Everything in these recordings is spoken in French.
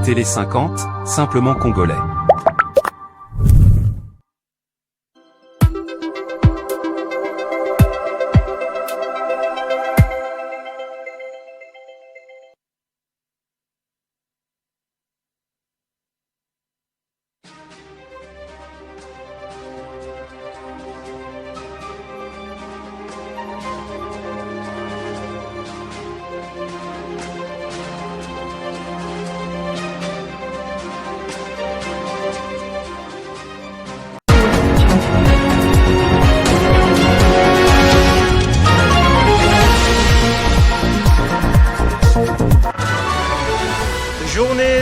Télé 50, simplement congolais.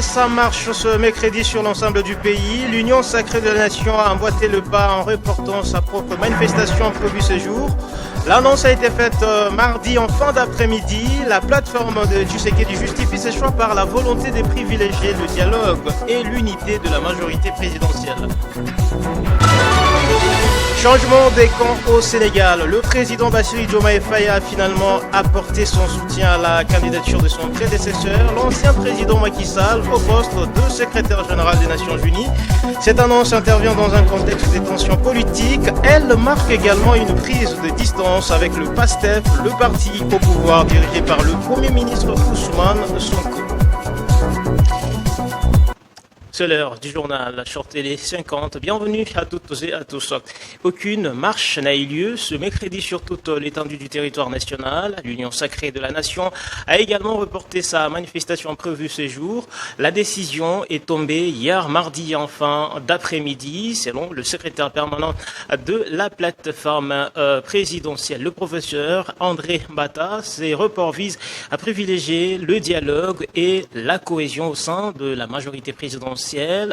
Ça marche ce mercredi sur l'ensemble du pays. L'Union sacrée de la nation a emboîté le pas en reportant sa propre manifestation prévue ce jour. L'annonce a été faite mardi en fin d'après-midi. La plateforme de Tshisekedi justifie ses choix par la volonté de privilégier le dialogue et l'unité de la majorité présidentielle. Changement des camps au Sénégal. Le président Bassirou Diomaye Faye a finalement apporté son soutien à la candidature de son prédécesseur, l'ancien président Macky Sall, au poste de secrétaire général des Nations Unies. Cette annonce intervient dans un contexte de tensions politiques. Elle marque également une prise de distance avec le PASTEF, le parti au pouvoir dirigé par le Premier ministre Ousmane Sonko. C'est l'heure du journal Short Télé 50. Bienvenue à toutes et à tous. Aucune marche n'a eu lieu ce mercredi sur toute l'étendue du territoire national. L'Union sacrée de la nation a également reporté sa manifestation prévue ce jour. La décision est tombée hier mardi en fin d'après-midi, selon le secrétaire permanent de la plateforme présidentielle, le professeur André Mbata. Ces reports visent à privilégier le dialogue et la cohésion au sein de la majorité présidentielle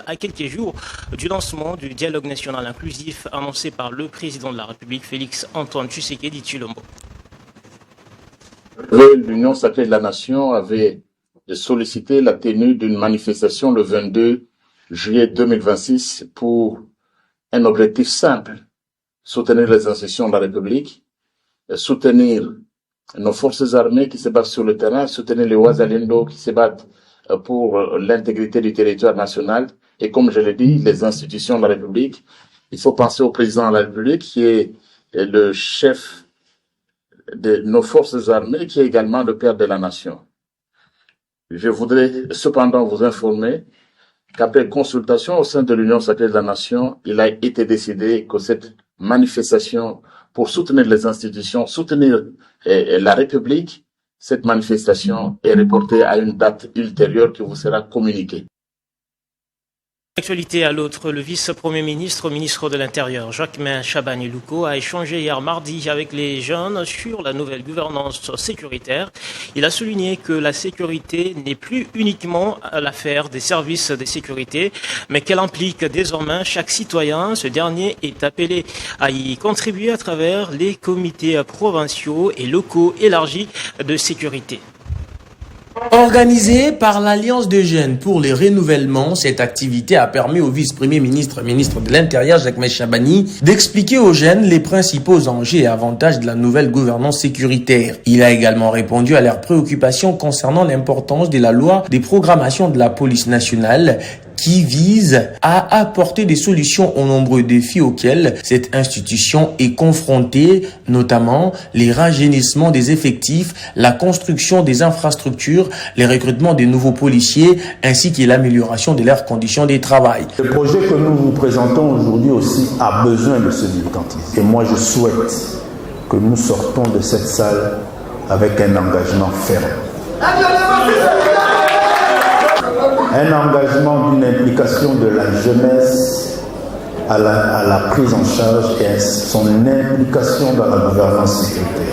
à quelques jours du lancement du dialogue national inclusif annoncé par le président de la République, Félix Antoine Tshisekedi Tshilombo. L'Union sacrée de la nation avait sollicité la tenue d'une manifestation le 22 juillet 2026 pour un objectif simple: soutenir les institutions de la République, soutenir nos forces armées qui se battent sur le terrain, soutenir les Ouazalendo qui se battent pour l'intégrité du territoire national et, comme je l'ai dit, les institutions de la République. Il faut penser au président de la République qui est le chef de nos forces armées, qui est également le père de la nation. Je voudrais cependant vous informer qu'après consultation au sein de l'Union sacrée de la nation, il a été décidé que cette manifestation pour soutenir les institutions, soutenir la République, cette manifestation est reportée à une date ultérieure qui vous sera communiquée. Actualité à l'autre, le vice-premier ministre, ministre de l'Intérieur, Jacquemain Chabani-Louko, a échangé hier mardi avec les jeunes sur la nouvelle gouvernance sécuritaire. Il a souligné que la sécurité n'est plus uniquement l'affaire des services de sécurité, mais qu'elle implique désormais chaque citoyen. Ce dernier est appelé à y contribuer à travers les comités provinciaux et locaux élargis de sécurité. Organisée par l'Alliance des jeunes pour le renouvellement, cette activité a permis au vice-premier ministre, ministre de l'Intérieur, Jacquemain Chabani, d'expliquer aux jeunes les principaux enjeux et avantages de la nouvelle gouvernance sécuritaire. Il a également répondu à leurs préoccupations concernant l'importance de la loi des programmations de la police nationale qui vise à apporter des solutions aux nombreux défis auxquels cette institution est confrontée, notamment les rajeunissements des effectifs, la construction des infrastructures, les recrutements de nouveaux policiers, ainsi que l'amélioration de leurs conditions de travail. Le projet que nous vous présentons aujourd'hui aussi a besoin de ce militantisme. Et moi, je souhaite que nous sortons de cette salle avec un engagement ferme. Un engagement d'une implication de la jeunesse à la prise en charge et son implication dans la gouvernance sécuritaire.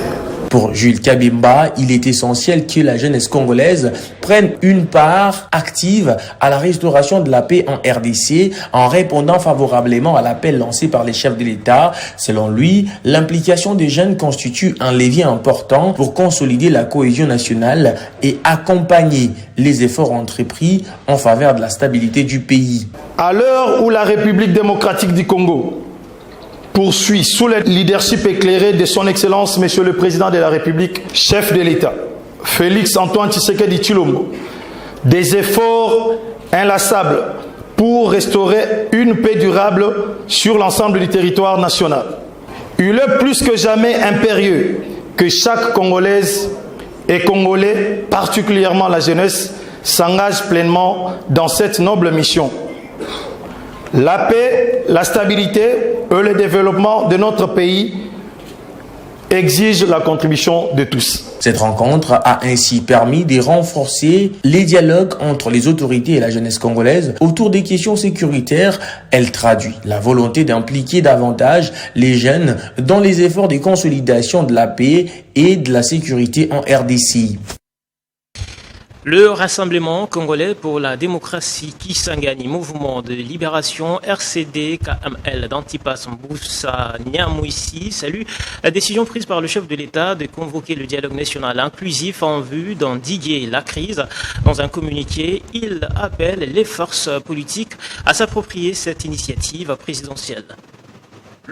Pour Jules Kabimba, il est essentiel que la jeunesse congolaise prenne une part active à la restauration de la paix en RDC en répondant favorablement à l'appel lancé par les chefs de l'État. Selon lui, l'implication des jeunes constitue un levier important pour consolider la cohésion nationale et accompagner les efforts entrepris en faveur de la stabilité du pays. À l'heure où la République démocratique du Congo poursuit sous le leadership éclairé de son Excellence, Monsieur le Président de la République, chef de l'État, Félix Antoine Tshisekedi Tshilombo, des efforts inlassable pour restaurer une paix durable sur l'ensemble du territoire national. Il est plus que jamais impérieux que chaque Congolaise et Congolais, particulièrement la jeunesse, s'engage pleinement dans cette noble mission. La paix, la stabilité et le développement de notre pays exigent la contribution de tous. Cette rencontre a ainsi permis de renforcer les dialogues entre les autorités et la jeunesse congolaise autour des questions sécuritaires. Elle traduit la volonté d'impliquer davantage les jeunes dans les efforts de consolidation de la paix et de la sécurité en RDC. Le Rassemblement congolais pour la démocratie Kisangani, mouvement de libération RCD KML d'Antipas Mbusa Nyamwisi salue la décision prise par le chef de l'État de convoquer le dialogue national inclusif en vue d'endiguer la crise. Dans un communiqué, il appelle les forces politiques à s'approprier cette initiative présidentielle.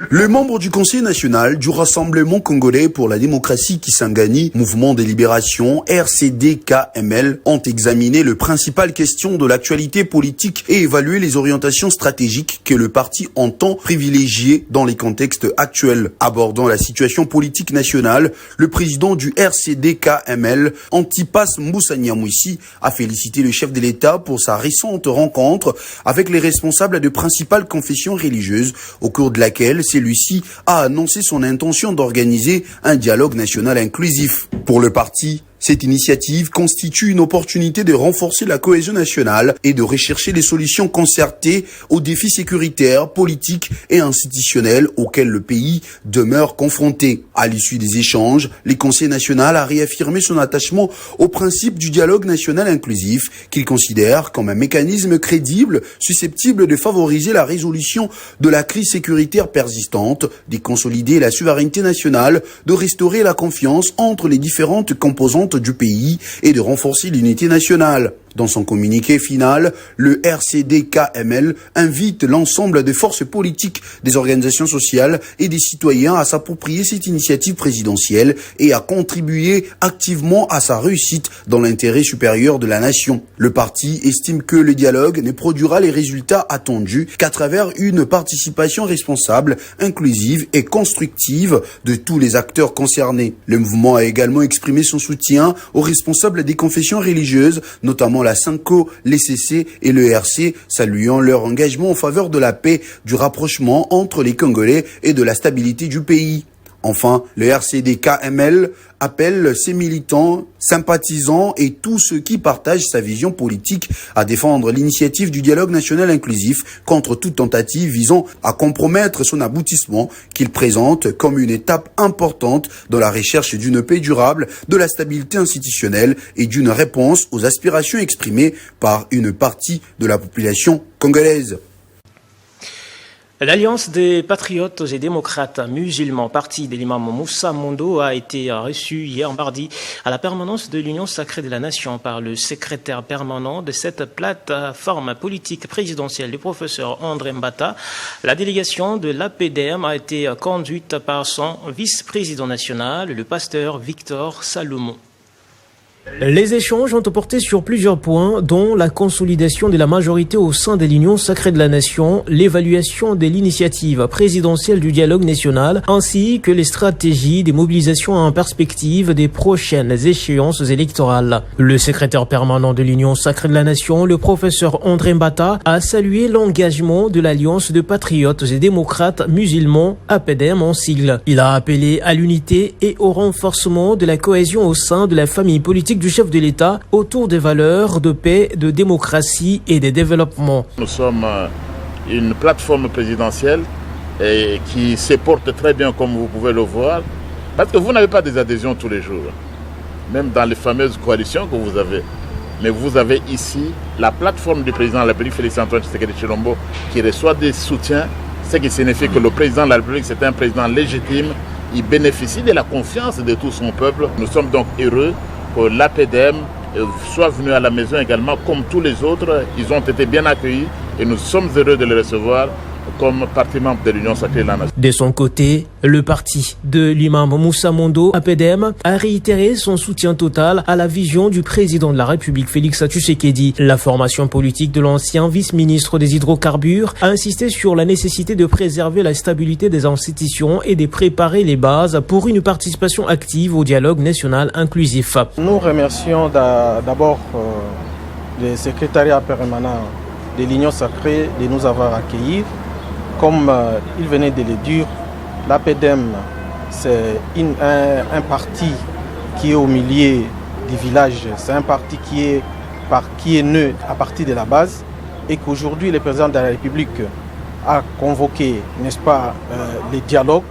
Le membre du Conseil national du Rassemblement congolais pour la démocratie Kisangani, mouvement de libération RCD-KML, ont examiné les principales questions de l'actualité politique et évalué les orientations stratégiques que le parti entend privilégier dans les contextes actuels. Abordant la situation politique nationale, le président du RCD-KML, Antipas Mbusa Nyamwisi, a félicité le chef de l'État pour sa récente rencontre avec les responsables de principales confessions religieuses, au cours de laquelle celui-ci a annoncé son intention d'organiser un dialogue national inclusif. Pour le parti, cette initiative constitue une opportunité de renforcer la cohésion nationale et de rechercher des solutions concertées aux défis sécuritaires, politiques et institutionnels auxquels le pays demeure confronté. À l'issue des échanges, le Conseil national a réaffirmé son attachement au principe du dialogue national inclusif qu'il considère comme un mécanisme crédible susceptible de favoriser la résolution de la crise sécuritaire persistante, de consolider la souveraineté nationale, de restaurer la confiance entre les différentes composantes du pays et de renforcer l'unité nationale. Dans son communiqué final, le RCD-KML invite l'ensemble des forces politiques, des organisations sociales et des citoyens à s'approprier cette initiative présidentielle et à contribuer activement à sa réussite dans l'intérêt supérieur de la nation. Le parti estime que le dialogue ne produira les résultats attendus qu'à travers une participation responsable, inclusive et constructive de tous les acteurs concernés. Le mouvement a également exprimé son soutien aux responsables des confessions religieuses, notamment la SYNCO, l'ECC et le RC, saluant leur engagement en faveur de la paix, du rapprochement entre les Congolais et de la stabilité du pays. Enfin, le RCD-KML appelle ses militants, sympathisants et tous ceux qui partagent sa vision politique à défendre l'initiative du dialogue national inclusif contre toute tentative visant à compromettre son aboutissement qu'il présente comme une étape importante dans la recherche d'une paix durable, de la stabilité institutionnelle et d'une réponse aux aspirations exprimées par une partie de la population congolaise. L'Alliance des patriotes et démocrates musulmans, parti de l'imam Moussa Mondo, a été reçue hier mardi à la permanence de l'Union sacrée de la Nation par le secrétaire permanent de cette plateforme politique présidentielle, le professeur André Mbata. La délégation de l'APDM a été conduite par son vice-président national, le pasteur Victor Salomon. Les échanges ont porté sur plusieurs points, dont la consolidation de la majorité au sein de l'Union sacrée de la Nation, l'évaluation de l'initiative présidentielle du dialogue national, ainsi que les stratégies des mobilisations en perspective des prochaines échéances électorales. Le secrétaire permanent de l'Union sacrée de la Nation, le professeur André Mbata, a salué l'engagement de l'Alliance de patriotes et démocrates musulmans, APDM en sigle. Il a appelé à l'unité et au renforcement de la cohésion au sein de la famille politique du chef de l'État autour des valeurs de paix, de démocratie et de développement. Nous sommes une plateforme présidentielle qui se porte très bien comme vous pouvez le voir, parce que vous n'avez pas des adhésions tous les jours, même dans les fameuses coalitions que vous avez. Mais vous avez ici la plateforme du président de la République, Félix Antoine Tshisekedi Tshilombo, qui reçoit des soutiens, ce qui signifie que le président de la République, c'est un président légitime, il bénéficie de la confiance de tout son peuple. Nous sommes donc heureux que l'APDM soit venu à la maison également, comme tous les autres. Ils ont été bien accueillis et nous sommes heureux de les recevoir comme parti membre de l'Union sacrée de la nation. De son côté, le parti de l'imam Moussa Mondo, APDM, a réitéré son soutien total à la vision du président de la République, Félix Tshisekedi. La formation politique de l'ancien vice-ministre des hydrocarbures a insisté sur la nécessité de préserver la stabilité des institutions et de préparer les bases pour une participation active au dialogue national inclusif. Nous remercions d'abord le secrétariat permanent de l'Union sacrée de nous avoir accueillis. Comme il venait de le dire, l'APDM, c'est un parti qui est au milieu du village, c'est un parti qui est né à partir de la base et qu'aujourd'hui le président de la République a convoqué, n'est-ce pas, les dialogues.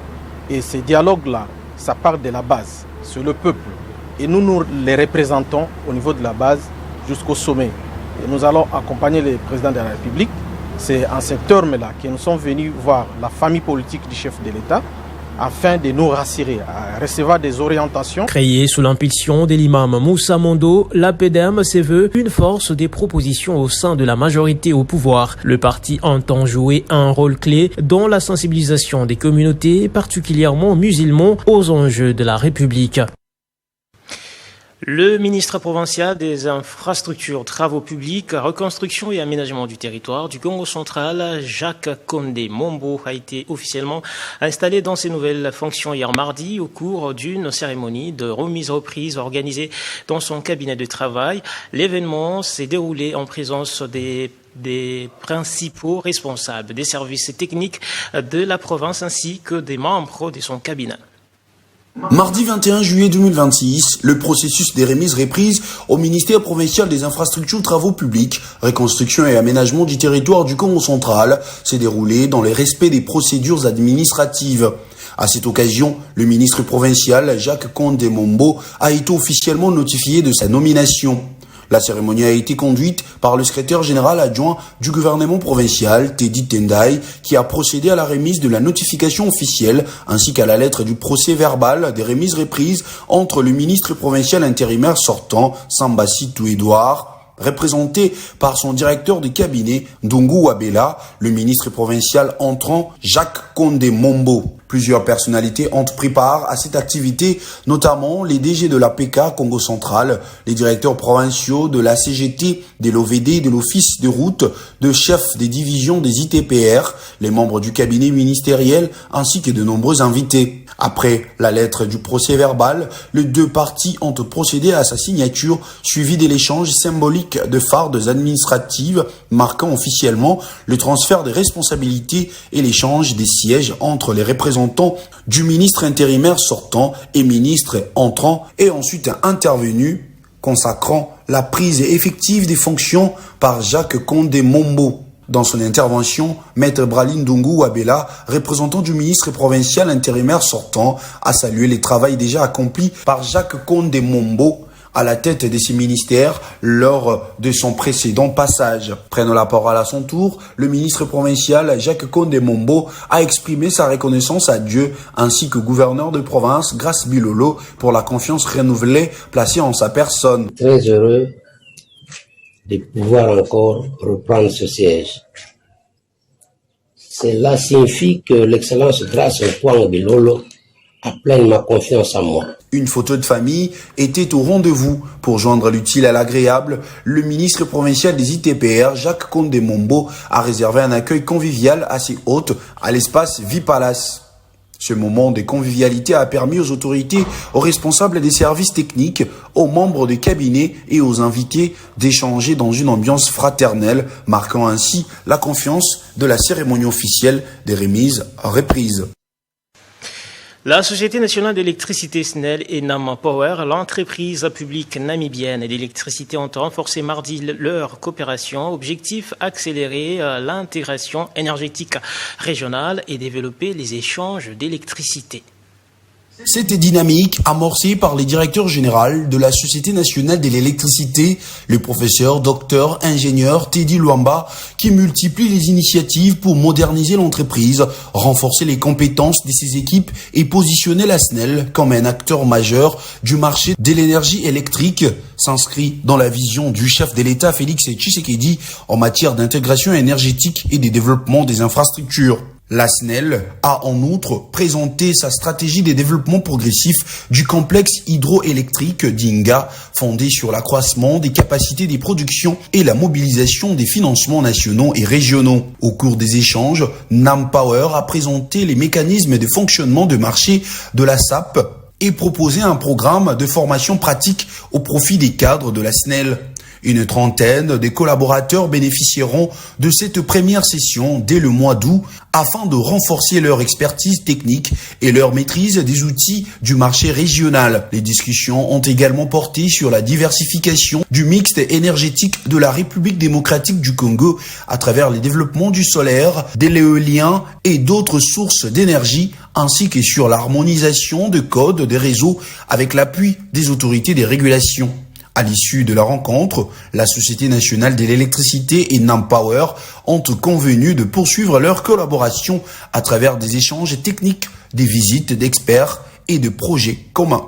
Et ces dialogues-là, ça part de la base, c'est le peuple. Et nous les représentons au niveau de la base jusqu'au sommet. Et nous allons accompagner le président de la République. C'est en ce terme-là que nous sommes venus voir la famille politique du chef de l'État afin de nous rassurer, à recevoir des orientations. Créé sous l'impulsion de l'imam Moussa Mondo, l'APDM se veut une force des propositions au sein de la majorité au pouvoir. Le parti entend jouer un rôle clé dans la sensibilisation des communautés, particulièrement musulmans, aux enjeux de la République. Le ministre provincial des Infrastructures, Travaux publics, Reconstruction et Aménagement du territoire du Congo central, Jacques Condé Mombo, a été officiellement installé dans ses nouvelles fonctions hier mardi au cours d'une cérémonie de remise-reprise organisée dans son cabinet de travail. L'événement s'est déroulé en présence des principaux responsables des services techniques de la province ainsi que des membres de son cabinet. Mardi 21 juillet 2026, le processus des remises-reprises au ministère provincial des Infrastructures, Travaux publics, Reconstruction et Aménagement du territoire du Congo central s'est déroulé dans le respect des procédures administratives. À cette occasion, le ministre provincial Jacques Condé Mombo a été officiellement notifié de sa nomination. La cérémonie a été conduite par le secrétaire général adjoint du gouvernement provincial, Teddy Tendai, qui a procédé à la remise de la notification officielle ainsi qu'à la lettre du procès verbal des remises-reprises entre le ministre provincial intérimaire sortant, Sambasi Touédouard, représenté par son directeur de cabinet, Ndungu Wabela, le ministre provincial entrant, Jacques Condé Mombo. Plusieurs personnalités ont pris part à cette activité, notamment les DG de la PK Congo central, les directeurs provinciaux de la CGT, de l'OVD, de l'Office de route, de chefs des divisions des ITPR, les membres du cabinet ministériel, ainsi que de nombreux invités. Après la lettre du procès verbal, les deux parties ont procédé à sa signature, suivie de l'échange symbolique de fardes administratives, marquant officiellement le transfert des responsabilités et l'échange des sièges entre les représentants du ministre intérimaire sortant et ministre entrant et ensuite intervenu, consacrant la prise effective des fonctions par Jacques Condé Mombo. Dans son intervention, Maître Bralin Ndungu Wabela, représentant du ministre provincial intérimaire sortant, a salué les travaux déjà accomplis par Jacques Condé Mombo à la tête de ces ministères lors de son précédent passage. Prenant la parole à son tour, le ministre provincial Jacques Condé Mombo a exprimé sa reconnaissance à Dieu ainsi que gouverneur de province Grace Bilolo pour la confiance renouvelée placée en sa personne. Très heureux de pouvoir encore reprendre ce siège. Cela signifie que l'excellence Grace Kwang Bilolo a pleinement confiance en moi. Une photo de famille était au rendez-vous. Pour joindre l'utile à l'agréable, le ministre provincial des ITPR, Jacques Condé Mombo, a réservé un accueil convivial à ses hôtes à l'espace Vipalace. Ce moment de convivialité a permis aux autorités, aux responsables des services techniques, aux membres des cabinets et aux invités d'échanger dans une ambiance fraternelle, marquant ainsi la confiance de la cérémonie officielle des remises-reprises. La Société nationale d'électricité SNEL et Nam Power, l'entreprise publique namibienne d'électricité, ont renforcé mardi leur coopération. Objectif, accélérer l'intégration énergétique régionale et développer les échanges d'électricité. Cette dynamique amorcée par les directeurs généraux de la Société nationale de l'électricité, le professeur, docteur, ingénieur Teddy Luamba, qui multiplie les initiatives pour moderniser l'entreprise, renforcer les compétences de ses équipes et positionner la SNEL comme un acteur majeur du marché de l'énergie électrique, s'inscrit dans la vision du chef de l'État Félix Tshisekedi en matière d'intégration énergétique et de développement des infrastructures. La SNEL a en outre présenté sa stratégie de développement progressif du complexe hydroélectrique d'Inga, fondé sur l'accroissement des capacités de production et la mobilisation des financements nationaux et régionaux. Au cours des échanges, NamPower a présenté les mécanismes de fonctionnement de marché de la SAP et proposé un programme de formation pratique au profit des cadres de la SNEL. Une trentaine de collaborateurs bénéficieront de cette première session dès le mois d'août afin de renforcer leur expertise technique et leur maîtrise des outils du marché régional. Les discussions ont également porté sur la diversification du mix énergétique de la République démocratique du Congo à travers le développement du solaire, de l'éolien et d'autres sources d'énergie, ainsi que sur l'harmonisation de codes des réseaux avec l'appui des autorités de régulation. À l'issue de la rencontre, la Société nationale de l'électricité et NamPower ont convenu de poursuivre leur collaboration à travers des échanges techniques, des visites d'experts et de projets communs.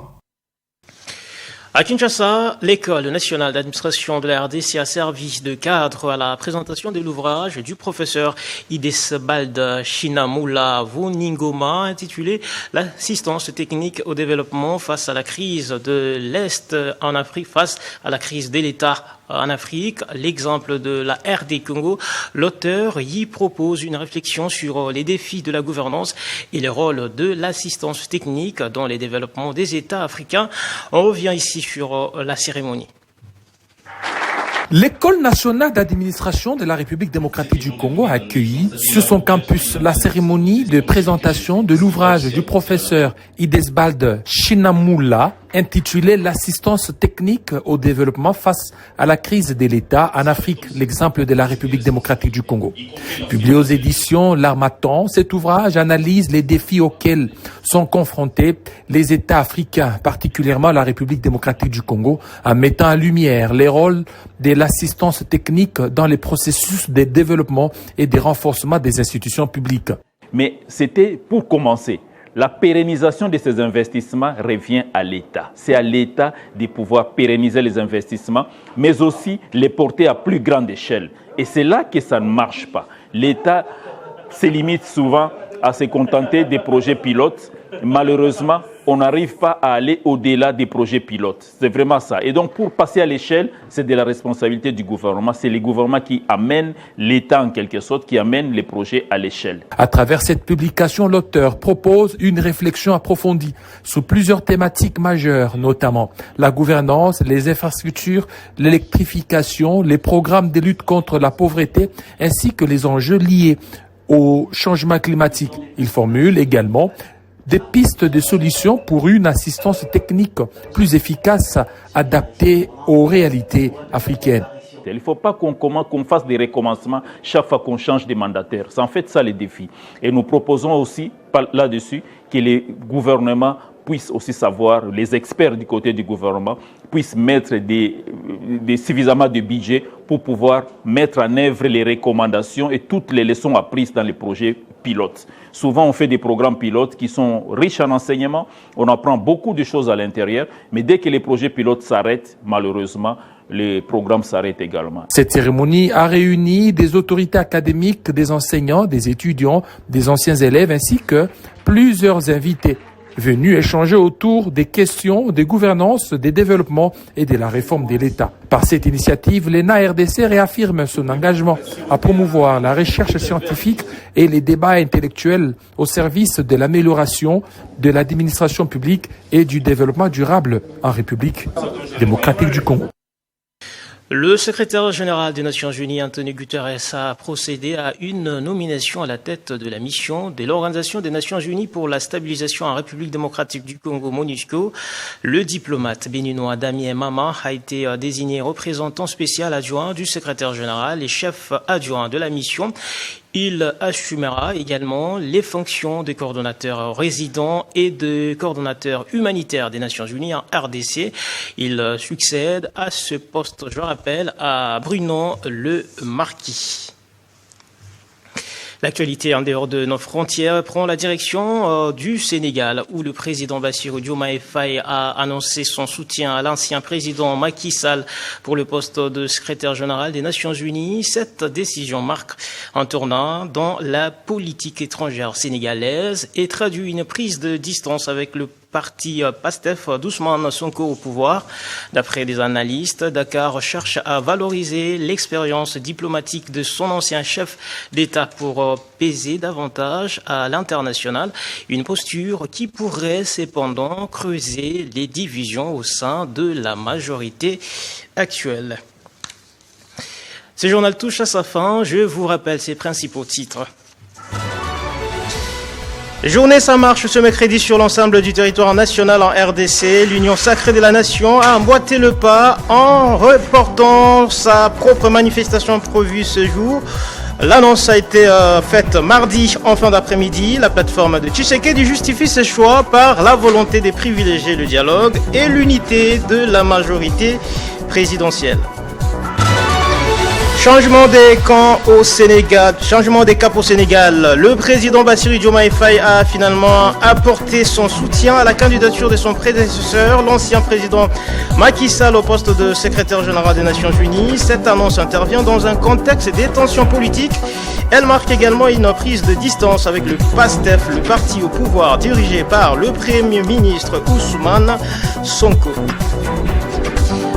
À Kinshasa, l'École nationale d'administration de la RDC a servi de cadre à la présentation de l'ouvrage du professeur Idesbald Shinamula Vuningoma intitulé « L'assistance technique au développement face à la crise de l'Est en Afrique, face à la crise de l'État en Afrique, l'exemple de la RD Congo ». L'auteur y propose une réflexion sur les défis de la gouvernance et le rôle de l'assistance technique dans les développements des États africains. On revient ici sur la cérémonie. L'École nationale d'administration de la République démocratique du Congo a accueilli sur son campus la cérémonie de présentation de l'ouvrage du professeur Idesbald Shinamula intitulé « L'assistance technique au développement face à la crise de l'État en Afrique, l'exemple de la République démocratique du Congo ». Publié aux éditions L'Harmattan, cet ouvrage analyse les défis auxquels sont confrontés les États africains, particulièrement la République démocratique du Congo, en mettant en lumière les rôles de l'assistance technique dans les processus de développement et de renforcement des institutions publiques. Mais c'était pour commencer. La pérennisation de ces investissements revient à l'État. C'est à l'État de pouvoir pérenniser les investissements, mais aussi les porter à plus grande échelle. Et c'est là que ça ne marche pas. L'État se limite souvent à se contenter des projets pilotes. Malheureusement, on n'arrive pas à aller au-delà des projets pilotes. C'est vraiment ça. Et donc, pour passer à l'échelle, c'est de la responsabilité du gouvernement. C'est le gouvernement qui amène l'État, en quelque sorte, qui amène les projets à l'échelle. À travers cette publication, l'auteur propose une réflexion approfondie sur plusieurs thématiques majeures, notamment la gouvernance, les infrastructures, l'électrification, les programmes de lutte contre la pauvreté, ainsi que les enjeux liés au changement climatique. Il formule également des pistes de solutions pour une assistance technique plus efficace, adaptée aux réalités africaines. Il ne faut pas qu'on fasse des recommencements chaque fois qu'on change de mandataire. C'est en fait ça le défi. Et nous proposons aussi là-dessus que les gouvernements puissent aussi savoir, les experts du côté du gouvernement puissent mettre suffisamment de budget pour pouvoir mettre en œuvre les recommandations et toutes les leçons apprises dans les projets pilotes. Souvent, on fait des programmes pilotes qui sont riches en enseignements, on apprend beaucoup de choses à l'intérieur, mais dès que les projets pilotes s'arrêtent, malheureusement, les programmes s'arrêtent également. Cette cérémonie a réuni des autorités académiques, des enseignants, des étudiants, des anciens élèves, ainsi que plusieurs invités venus échanger autour des questions de gouvernance, des développements et de la réforme de l'État. Par cette initiative, l'ENA RDC réaffirme son engagement à promouvoir la recherche scientifique et les débats intellectuels au service de l'amélioration de l'administration publique et du développement durable en République démocratique du Congo. Le secrétaire général des Nations Unies, Antonio Guterres, a procédé à une nomination à la tête de la mission de l'Organisation des Nations Unies pour la stabilisation en République démocratique du Congo, MONUSCO. Le diplomate béninois Damien Mama a été désigné représentant spécial adjoint du secrétaire général et chef adjoint de la mission. Il assumera également les fonctions de coordonnateur résident et de coordonnateur humanitaire des Nations Unies en RDC. Il succède à ce poste, je rappelle, à Bruno Le Marquis. L'actualité en dehors de nos frontières prend la direction du Sénégal, où le président Bassirou Diomaye Faye a annoncé son soutien à l'ancien président Macky Sall pour le poste de secrétaire général des Nations Unies. Cette décision marque un tournant dans la politique étrangère sénégalaise et traduit une prise de distance avec le parti PASTEF d'Ousmane Sonko au pouvoir. D'après des analystes, Dakar cherche à valoriser l'expérience diplomatique de son ancien chef d'État pour peser davantage à l'international, une posture qui pourrait cependant creuser les divisions au sein de la majorité actuelle. Ce journal touche à sa fin. Je vous rappelle ses principaux titres. Journée sans marche ce mercredi sur l'ensemble du territoire national en RDC. L'Union sacrée de la nation a emboîté le pas en reportant sa propre manifestation prévue ce jour. L'annonce a été faite mardi en fin d'après-midi. La plateforme de Tshisekedi justifie ce choix par la volonté de privilégier le dialogue et l'unité de la majorité présidentielle. Changement des camps au Sénégal. Changement des caps au Sénégal. Le président Bassirou Diomaye Faye a finalement apporté son soutien à la candidature de son prédécesseur, l'ancien président Macky Sall, au poste de secrétaire général des Nations Unies. Cette annonce intervient dans un contexte des tensions politiques. Elle marque également une prise de distance avec le PASTEF, le parti au pouvoir dirigé par le Premier ministre Ousmane Sonko.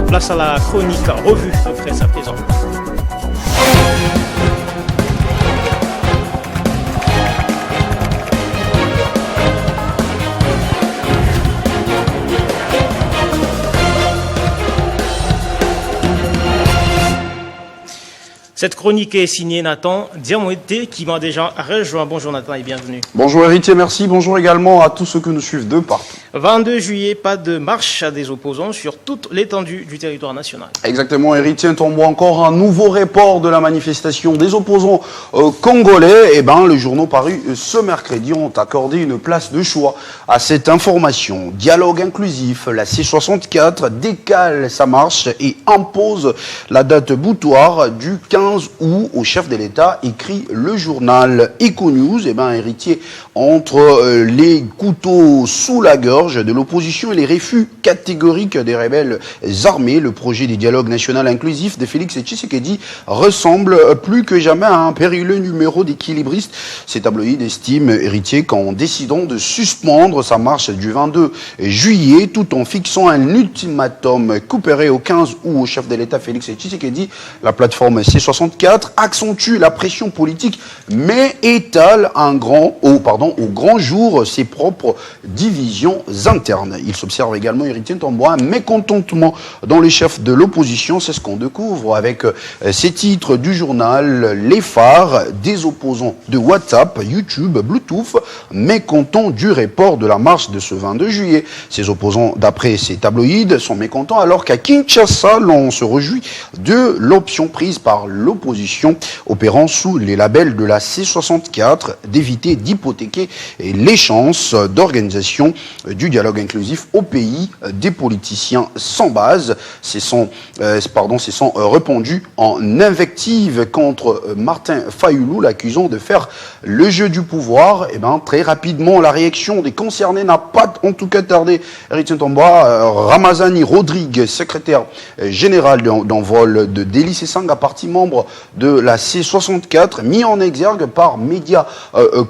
Place à la chronique revue de presse à présent. Cette chronique est signée Nathan Diamouete qui m'a déjà rejoint. Bonjour Nathan et bienvenue. Bonjour Héritier, merci. Bonjour également à tous ceux qui nous suivent de partout. 22 juillet, pas de marche des opposants sur toute l'étendue du territoire national. Exactement, Héritier, tombe encore un nouveau report de la manifestation des opposants congolais. Les journaux parus ce mercredi ont accordé une place de choix à cette information. Dialogue inclusif, la C64 décale sa marche et impose la date butoir du 15 août au chef de l'État, écrit le journal Econews. Héritier, entre les couteaux sous la gorge de l'opposition et les refus catégoriques des rebelles armés, le projet des dialogues national inclusif de Félix Tshisekedi ressemble plus que jamais à un périlleux numéro d'équilibristes. Ces tabloïds estiment, Héritier, qu'en décidant de suspendre sa marche du 22 juillet, tout en fixant un ultimatum coupéré au 15 août au chef de l'État Félix Tshisekedi, la plateforme C64 accentue la pression politique, mais étale au grand jour ses propres divisions internes. Il s'observe également, Héritier Ntomboa, un mécontentement dans les chefs de l'opposition. C'est ce qu'on découvre avec ces titres du journal. Les phares des opposants de WhatsApp, YouTube, Bluetooth, mécontents du report de la marche de ce 22 juillet. Ces opposants, d'après ces tabloïds, sont mécontents alors qu'à Kinshasa, l'on se réjouit de l'option prise par l'opposition opérant sous les labels de la C64 d'éviter d'hypothéquer les chances d'organisation du dialogue inclusif au pays des politiciens sans base. C'est sont répandus en invective contre Martin Fayoulou, l'accusant de faire le jeu du pouvoir. Très rapidement, la réaction des concernés n'a pas en tout cas tardé. Héritier Ntomboa, Ramazani Rodrigue, secrétaire général d'envol de Délice Sanga, parti membre de la C64, mis en exergue par Média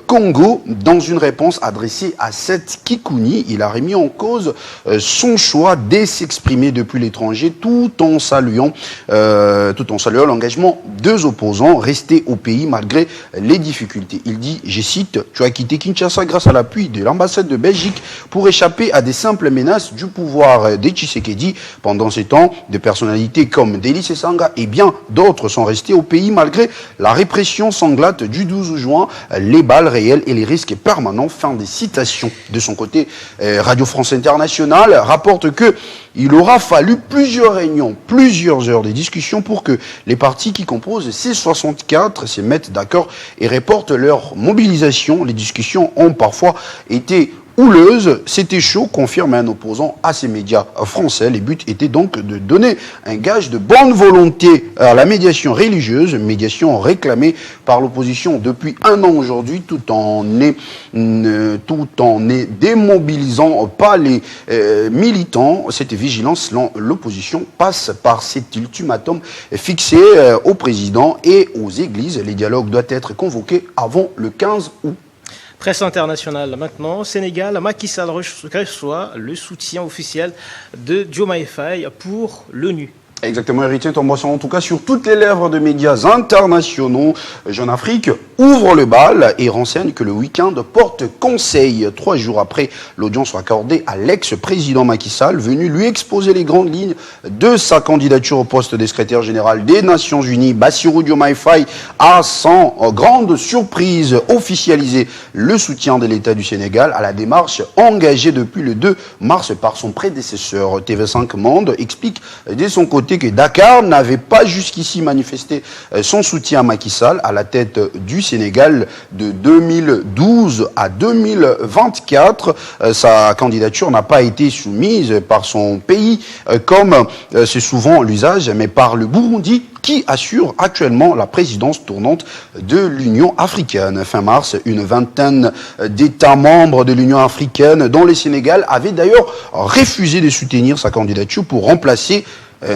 Congo dans une réponse adressée à cette Kikouni. Il a remis en cause son choix de s'exprimer depuis l'étranger tout en saluant l'engagement des opposants restés au pays malgré les difficultés. Il dit, je cite, « Tu as quitté Kinshasa grâce à l'appui de l'ambassade de Belgique pour échapper à des simples menaces du pouvoir des Tshisekedi. Pendant ces temps, des personnalités comme Délice Sanga et bien d'autres sont restés rester au pays malgré la répression sanglate du 12 juin, les balles réelles et les risques permanents. Fin des citations. De son côté, Radio France Internationale rapporte que il aura fallu plusieurs réunions, plusieurs heures de discussions pour que les partis qui composent C64 se mettent d'accord et reportent leur mobilisation. Les discussions ont parfois été houleuse, c'était chaud, confirme un opposant à ces médias français. Les buts étaient donc de donner un gage de bonne volonté à la médiation religieuse, médiation réclamée par l'opposition depuis un an aujourd'hui, tout en ne démobilisant pas les militants. Cette vigilance, selon l'opposition, passe par cet ultimatum fixé au président et aux églises. Les dialogues doivent être convoqués avant le 15 août. Presse internationale maintenant, au Sénégal, Macky Sall reçoit le soutien officiel de Diomaye Faye pour l'ONU. Exactement, héritier Tomboisson, en tout cas sur toutes les lèvres de médias internationaux. Jeune Afrique ouvre le bal et renseigne que le week-end porte conseil. 3 jours après l'audience accordée à l'ex-président Macky Sall, venu lui exposer les grandes lignes de sa candidature au poste de secrétaire général des Nations Unies, Bassirou Diomaye Faye a sans grande surprise officialisé le soutien de l'État du Sénégal à la démarche engagée depuis le 2 mars par son prédécesseur. TV5 Monde explique de son côté que Dakar n'avait pas jusqu'ici manifesté son soutien à Macky Sall à la tête du Sénégal de 2012 à 2024. Sa candidature n'a pas été soumise par son pays, comme c'est souvent l'usage, mais par le Burundi, qui assure actuellement la présidence tournante de l'Union africaine. Fin mars, une vingtaine d'États membres de l'Union africaine, dont le Sénégal, avaient d'ailleurs refusé de soutenir sa candidature pour remplacer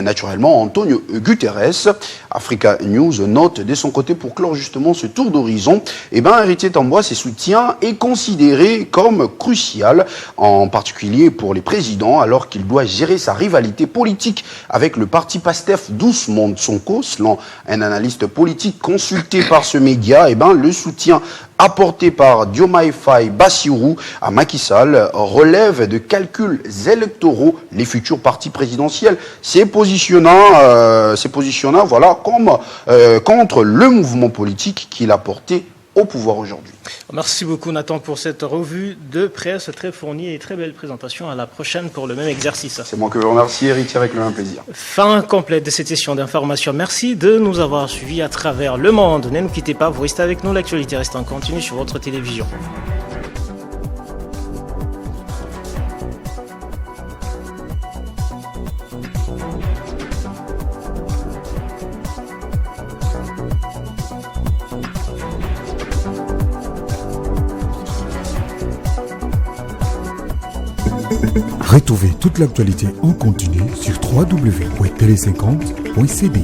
naturellement Antonio Guterres. Africa News note de son côté, pour clore justement ce tour d'horizon, héritier Tambois, ses soutiens est considéré comme crucial, en particulier pour les présidents, alors qu'il doit gérer sa rivalité politique avec le parti PASTEF d'Ousmane Sonko. Selon un analyste politique consulté par ce média, le soutien apporté par Diomaye Faye Bassirou à Macky Sall relève de calculs électoraux. Les futurs partis présidentiels s'est positionnant voilà, comme contre le mouvement politique qu'il a porté au pouvoir aujourd'hui. Merci beaucoup Nathan pour cette revue de presse très fournie et très belle présentation. À la prochaine pour le même exercice. C'est moi que je vous remercie, héritier, avec le même plaisir. Fin complète de cette session d'information. Merci de nous avoir suivis à travers le monde. Ne nous quittez pas, vous restez avec nous. L'actualité reste en continu sur votre télévision. Retrouvez toute l'actualité en continu sur www.tele50.cd.